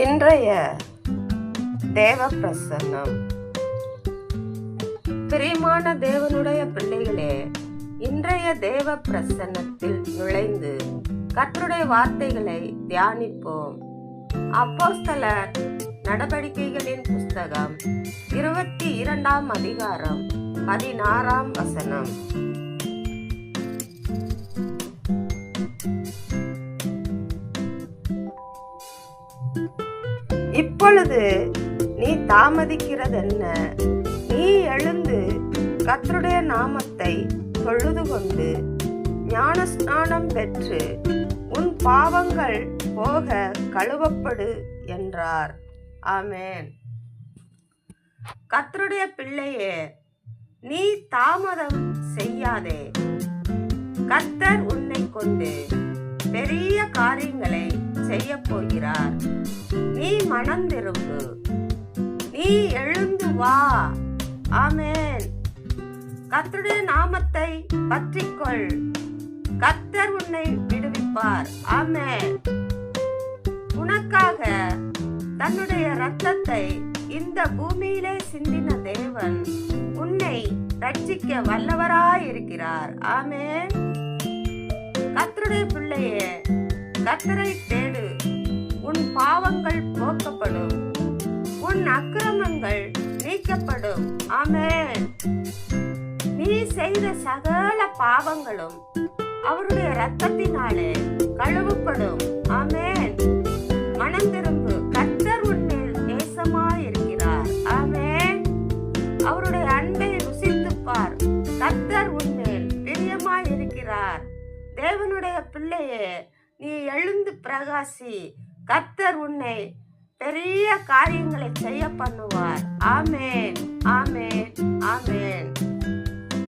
இன்றைய தேவ பிரசன்னம். பிரியமான தேவனுடைய பிள்ளைகளே, இன்றைய தேவ பிரசன்னத்தில் நுழைந்து கர்த்தருடைய வார்த்தைகளை தியானிப்போம். அப்போஸ்தலர் நடவடிக்கைகளின் புஸ்தகம் 22 அதிகாரம் 16 வசனம். இப்பொழுது நீ தாமதிக்கிறதென்ன? நீ எழுந்து கர்த்தருடைய நாமத்தை தொழுது கொண்டு ஞானஸ்நானம் பெற்று உன் பாவங்கள் போக கழுவப்படு என்றார். ஆமென். கர்த்தருடைய பிள்ளையே, நீ தாமதம் செய்யாதே. கர்த்தர் உன்னை கொண்டு பெரிய காரியங்களை செய்ய போகிறார். நீ மனம் திரும்பு, நீ எழுந்து வா. ஆமென். கர்த்தருடைய நாமத்தை பற்றிக்கொள். கர்த்தர் உன்னை விடுவிப்பார். ஆமென். உனக்காக தன்னுடைய இரத்தத்தை இந்த பூமியிலே சிந்தின தேவன் உன்னை ரட்சிக்க வல்லவராயிருக்கிறார். ஆமென். கர்த்தருடைய பிள்ளையே, கர்த்தரை தேடு. உன் பாவங்கள் போக்கப்படும், உன் அக்கிரமங்கள் நீக்கப்படும். ஆமென். நீ செய்த சகல பாவங்களும் அவருடைய இரத்தத்தினாலே கழுவப்படும். ஆமென். மனம் திரும்பு. கர்த்தர் உன்மேல் நேசமாயிருக்கிறார். ஆமென். அவருடைய அன்பை ருசித்துப் பார். கர்த்தர் உன்மேல் பிரியமாயிருக்கிறார். தேவனுடைய பிள்ளையே, நீ எழுந்து பிரகாசி. கர்த்தர் உன்னை பெரிய காரியங்களை செய்ய பண்ணுவார். ஆமென். ஆமென். ஆமென்.